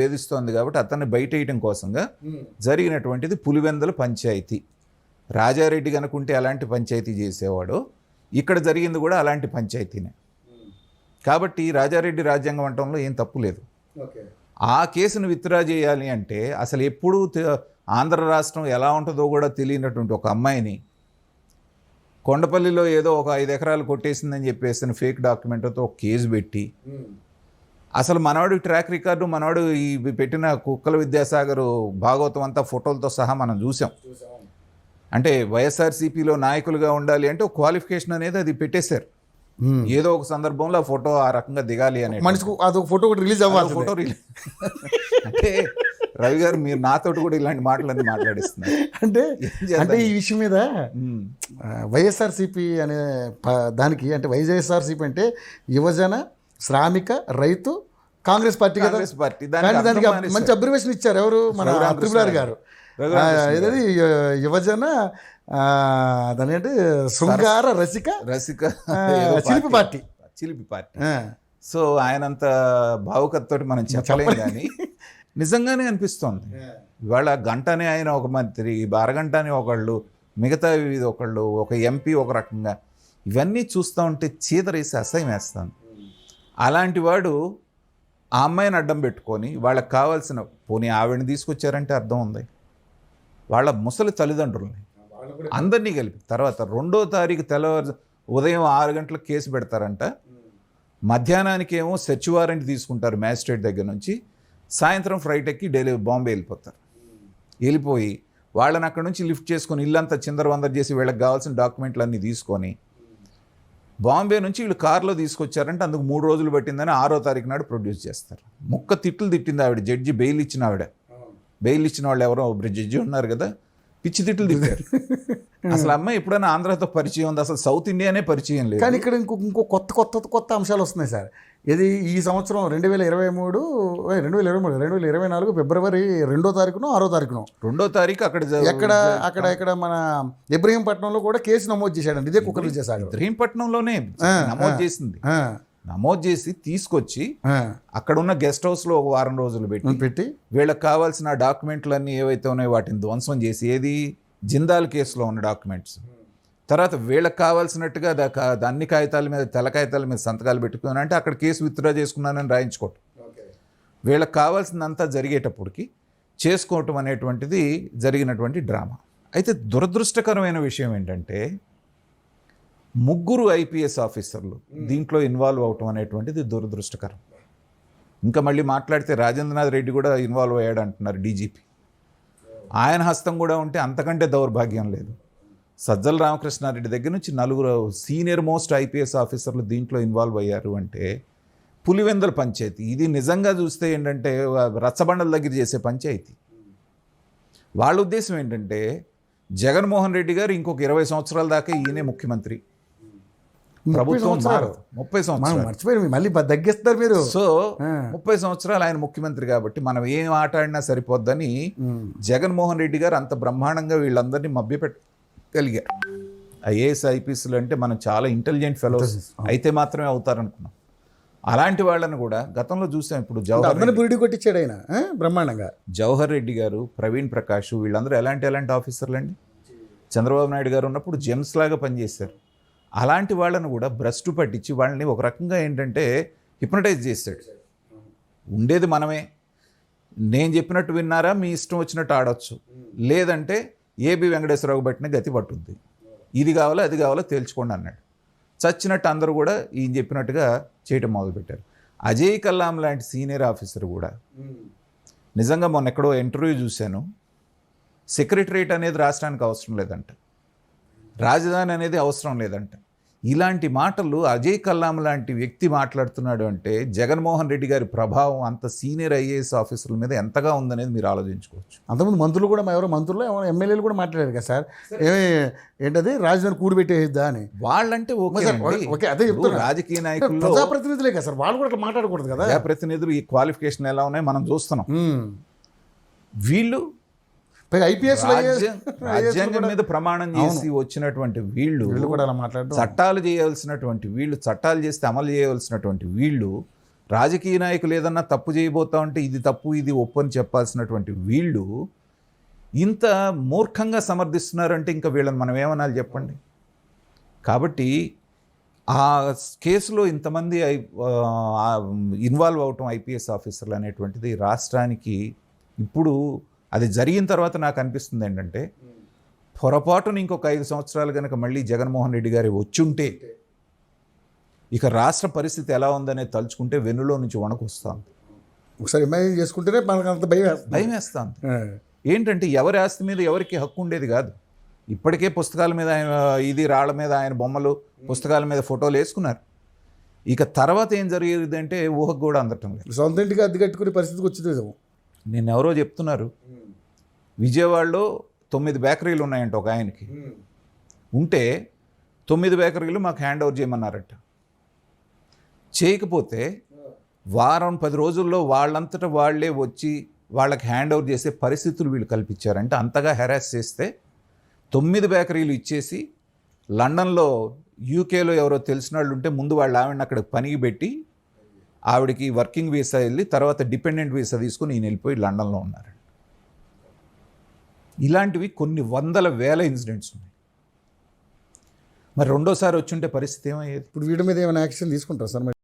వేధిస్తోంది కాబట్టి అతన్ని బయటేయటం కోసంగా జరిగినటువంటిది పులివెందుల పంచాయతీ. రాజారెడ్డి కనుకుంటే అలాంటి పంచాయతీ చేసేవాడు, ఇక్కడ జరిగింది కూడా అలాంటి పంచాయతీనే. కాబట్టి రాజారెడ్డి రాజ్యాంగం అంటంలో ఏం తప్పు లేదు. ఆ కేసును విత్డ్రా చేయాలి అంటే అసలు ఎప్పుడూ ఆంధ్ర రాష్ట్రం ఎలా ఉంటుందో కూడా తెలియనటువంటి ఒక అమ్మాయిని కొండపల్లిలో ఏదో ఒక 5 ఎకరాలు కొట్టేసిందని చెప్పేసిన ఫేక్ డాక్యుమెంట్తో ఒక కేసు పెట్టి, అసలు మనవాడు ట్రాక్ రికార్డు, మనవాడు ఈ పెట్టిన కుక్కల విద్యాసాగర్ భాగవతం అంతా ఫోటోలతో సహా మనం చూసాం. అంటే వైఎస్ఆర్సీపీలో నాయకులుగా ఉండాలి అంటే ఒక క్వాలిఫికేషన్ అనేది అది పెట్టేశారు. ఏదో ఒక సందర్భంలో ఆ ఫోటో ఆ రకంగా దిగాలి అనే మనిషికి అదొక ఫోటో ఒకటి రిలీజ్ అవ్వాలి. ఫోటో రిలీజ్ అంటే రవి గారు మీరు నాతోటి కూడా ఇలాంటి మాటలన్నీ మాట్లాడిస్తున్నారు. అంటే ఈ విషయం మీద వైఎస్ఆర్సీపీ అనే దానికి, అంటే వైఎస్ఆర్సీపీ అంటే యువజన శ్రామిక రైతు కాంగ్రెస్ పార్టీ కదా. దానికి మంచి అబ్రివేషన్ ఇచ్చారు ఎవరు, మన త్రిపురారి గారు. ఏదది యువజన దాని అంటే శృంగార రసిక చిలిపి పార్టీ. సో ఆయనంత భావుకతతో మనం చెప్పలేము, కానీ నిజంగానే అనిపిస్తోంది. ఇవాళ గంటనే ఆయన ఒక మంత్రి, అరగంట అని ఒకళ్ళు, మిగతా ఒకళ్ళు, ఒక ఎంపీ ఒక రకంగా, ఇవన్నీ చూస్తూ ఉంటే చీదరేసి అసహ్యం వేస్తాను. అలాంటి వాడు ఆ అమ్మాయిని అడ్డం పెట్టుకొని వాళ్ళకి కావాల్సిన, పోనీ ఆవిడని తీసుకొచ్చారంటే అర్థం ఉంది, వాళ్ళ ముసలి తల్లిదండ్రులని అందరినీ కలిపి తర్వాత 2వ తారీఖు తెల్లవారు ఉదయం 6 గంటలకు కేసు పెడతారంట. మధ్యాహ్నానికి ఏమో సెర్చ్ వారెంట్ తీసుకుంటారు మ్యాజిస్ట్రేట్ దగ్గర నుంచి, సాయంత్రం ఫ్లైట్ ఎక్కి బాంబే వెళ్ళిపోతారు. వెళ్ళిపోయి వాళ్ళని అక్కడ నుంచి లిఫ్ట్ చేసుకొని ఇల్లంతా చిందరవందర చేసి వీళ్ళకి కావాల్సిన డాక్యుమెంట్లు అన్నీ తీసుకొని బాంబే నుంచి వీళ్ళు కారులో తీసుకొచ్చారంటే అందుకు 3 రోజులు పట్టిందని 6వ తారీఖు నాడు ప్రొడ్యూస్ చేస్తారు. తిట్లు తిట్టింది ఆవిడ, జడ్జి బెయిల్ ఇచ్చిన ఆవిడ. బెయిల్ ఇచ్చిన వాళ్ళు ఎవరో జడ్జి ఉన్నారు కదా, పిచ్చి తిట్లు తిట్టారు. అసలు అమ్మాయి ఎప్పుడైనా ఆంధ్రాతో పరిచయం ఉంది, అసలు సౌత్ ఇండియానే పరిచయం లేదు. కానీ ఇక్కడ ఇంకో కొత్త అంశాలు వస్తున్నాయి సార్. ఇది ఈ సంవత్సరం 2024 ఫిబ్రవరి 2వ తారీఖునో 6వ తారీఖునో 2వ తారీఖు అక్కడ మన ఇబ్రహీంపట్నంలో కూడా కేసు నమోదు చేశాడండి. ఇదే కుక్కలు చేశాడు. ఇబ్రహీంపట్నంలోనే నమోదు చేసింది. నమోదు చేసి తీసుకొచ్చి అక్కడ ఉన్న గెస్ట్ హౌస్లో ఒక వారం రోజులు పెట్టి వీళ్ళకి కావాల్సిన డాక్యుమెంట్లన్నీ ఏవైతే ఉన్నాయో వాటిని ధ్వంసం చేసి, ఏది జిందాల్ కేసులో ఉన్న డాక్యుమెంట్స్, తర్వాత వీళ్ళకి కావాల్సినట్టుగా అన్ని కాగితాల మీద, తెల్ల కాగితాల మీద సంతకాలు పెట్టుకుని అంటే అక్కడ కేసు విత్డ్రా చేసుకున్నానని రాయించుకోవటం, వీళ్ళకి కావాల్సిందంతా జరిగేటప్పటికి చేసుకోవటం అనేటువంటిది జరిగినటువంటి డ్రామా. అయితే దురదృష్టకరమైన విషయం ఏంటంటే 3 ఐపీఎస్ ఆఫీసర్లు దీంట్లో ఇన్వాల్వ్ అవటం అనేటువంటిది దురదృష్టకరం. ఇంకా మళ్ళీ మాట్లాడితే రాజేంద్రనాథ్ రెడ్డి కూడా ఇన్వాల్వ్ అయ్యాడు అంటున్నారు, డీజీపీ. ఆయన హస్తం కూడా ఉంటే అంతకంటే దౌర్భాగ్యం లేదు. సజ్జల రామకృష్ణారెడ్డి దగ్గర నుంచి 4 సీనియర్ మోస్ట్ ఐపీఎస్ ఆఫీసర్లు దీంట్లో ఇన్వాల్వ్ అయ్యారు అంటే పులివెందుల పంచాయతీ ఇది నిజంగా చూస్తే ఏంటంటే రచ్చబండల దగ్గర చేసే పంచాయతీ. వాళ్ళ ఉద్దేశం ఏంటంటే జగన్మోహన్ రెడ్డి గారు ఇంకొక 20 సంవత్సరాల దాకా ఈయనే ముఖ్యమంత్రి, ప్రభుత్వం 30 సంవత్సరాలు మర్చిపోయి మళ్ళీ తగ్గిస్తారు మీరు. సో 30 సంవత్సరాలు ఆయన ముఖ్యమంత్రి కాబట్టి మనం ఏం ఆట ఆడినా సరిపోద్దని జగన్మోహన్ రెడ్డి గారు అంత బ్రహ్మాండంగా వీళ్ళందరినీ మభ్యపెట్టగలిగారు. ఐఏఎస్ ఐపీఎస్లు అంటే మనం చాలా ఇంటెలిజెంట్ ఫెలోస్ అయితే మాత్రమే అవుతారనుకున్నాం. అలాంటి వాళ్ళని కూడా గతంలో చూసాం. ఇప్పుడు కొట్టించాడు ఆయన బ్రహ్మాండంగా. జవహర్ రెడ్డి గారు, ప్రవీణ్ ప్రకాష్, వీళ్ళందరూ ఎలాంటి ఆఫీసర్లు అండి. చంద్రబాబు నాయుడు గారు ఉన్నప్పుడు జెమ్స్ లాగా పనిచేశారు. అలాంటి వాళ్ళను కూడా భ్రష్టు పట్టించి వాళ్ళని ఒక రకంగా ఏంటంటే హిప్నటైజ్ చేశాడు. ఉండేది మనమే, నేను చెప్పినట్టు విన్నారా, మీ ఇష్టం వచ్చినట్టు ఆడొచ్చు, లేదంటే ఏబి వెంకటేశ్వరరావు పట్టిన గతి పట్టుద్ది, ఇది కావాలో అది కావాలో తేల్చుకోండి అన్నాడు. చచ్చినట్టు అందరూ కూడా ఈయన చెప్పినట్టుగా చేయటం మొదలుపెట్టారు. అజయ్ కల్లాం లాంటి సీనియర్ ఆఫీసర్ కూడా నిజంగా మొన్న ఎక్కడో ఇంటర్వ్యూ చూశాను, సెక్రటరేట్ అనేది రాష్ట్రానికి అవసరం లేదంట, రాజధాని అనేది అవసరం లేదంట. ఇలాంటి మాటలు అజయ్ కల్లాం లాంటి వ్యక్తి మాట్లాడుతున్నాడు అంటే జగన్మోహన్ రెడ్డి గారి ప్రభావం అంత సీనియర్ ఐఏఎస్ ఆఫీసర్ల మీద ఎంతగా ఉందనేది మీరు ఆలోచించుకోవచ్చు. అంతకుముందు మంత్రులు కూడా, ఎవరో మంత్రులు ఎమ్మెల్యేలు కూడా మాట్లాడారు కదా సార్, ఏంటది రాజధాని కూడిపెట్టేద్దా అని. వాళ్ళంటే ఓకే, అదే చెప్తున్నారు. రాజకీయ నాయకులు, ప్రజాప్రతినిధులే కదా సార్, వాళ్ళు కూడా అట్లా మాట్లాడకూడదు కదా. ప్రజాప్రతినిధులు ఈ క్వాలిఫికేషన్ ఎలా ఉన్నాయో మనం చూస్తున్నాం. వీళ్ళు ఐపీఎస్ రాజ్యాంగం మీద ప్రమాణం చేసి వచ్చినటువంటి వీళ్ళు కూడా అలా మాట్లాడడం, చట్టాలు చేయాల్సినటువంటి వీళ్ళు, చట్టాలు చేస్తే అమలు చేయవలసినటువంటి వీళ్ళు రాజకీయ నాయకులు ఏదన్నా తప్పు చేయబోతా ఉంటే ఇది తప్పు ఇది ఒప్పు అని చెప్పాల్సినటువంటి వీళ్ళు ఇంత మూర్ఖంగా సమర్థిస్తున్నారంటే ఇంకా వీళ్ళని మనం ఏమనాలి చెప్పండి. కాబట్టి ఆ కేసులో ఇంతమంది ఇన్వాల్వ్ అవటం ఐపీఎస్ ఆఫీసర్లు అనేటువంటిది రాష్ట్రానికి ఇప్పుడు అది జరిగిన తర్వాత నాకు అనిపిస్తుంది ఏంటంటే పొరపాటున ఇంకొక 5 సంవత్సరాలు కనుక మళ్ళీ జగన్మోహన్ రెడ్డి గారి వచ్చుంటే ఇక రాష్ట్ర పరిస్థితి ఎలా ఉందనేది తలుచుకుంటే వెన్నులో నుంచి వణకొస్తుంది. ఒకసారి ఇమాజిన్ చేసుకుంటేనే మనకు అంత భయం వేస్తుంది. ఏంటంటే ఎవరి ఆస్తి మీద ఎవరికి హక్కు ఉండేది కాదు. ఇప్పటికే పుస్తకాల మీద ఆయన రాళ్ల మీద ఆయన బొమ్మలు, పుస్తకాల మీద ఫోటోలు వేసుకున్నారు. ఇక తర్వాత ఏం జరిగేది అంటే ఊహకు కూడా అందటం లేదు. సొంత ఇంటికి అద్దె కట్టుకునే పరిస్థితికి వచ్చింది. నేను ఎవరో చెప్తున్నారు, విజయవాడలో 9 బేకరీలు ఉన్నాయంట ఒక ఆయనకి. ఉంటే 9 బేకరీలు మాకు హ్యాండ్ ఓవర్ చేయమన్నారట. చేయకపోతే వారం 10 రోజుల్లో వాళ్ళంతటా వాళ్ళే వచ్చి వాళ్ళకి హ్యాండ్ ఓవర్ చేసే పరిస్థితులు వీళ్ళు కల్పించారంటే అంతగా హెరాస్ చేస్తే 9 బేకరీలు ఇచ్చేసి లండన్లో యూకేలో ఎవరో తెలిసిన వాళ్ళు ఉంటే ముందు వాళ్ళ ఆవిడని అక్కడ పనికి పెట్టి ఆవిడకి వర్కింగ్ వీసా వెళ్ళి తర్వాత డిపెండెంట్ వీసా తీసుకుని ఈయన వెళ్ళిపోయి లండన్లో ఉన్నారు. ఇలాంటివి కొన్ని వందల వేల ఇన్సిడెంట్స్ ఉన్నాయి. మరి రెండోసారి వచ్చుంటే పరిస్థితి ఏమయ్యేది? ఇప్పుడు వీడి మీద ఏమైనా యాక్షన్ తీసుకుంటారు సార్?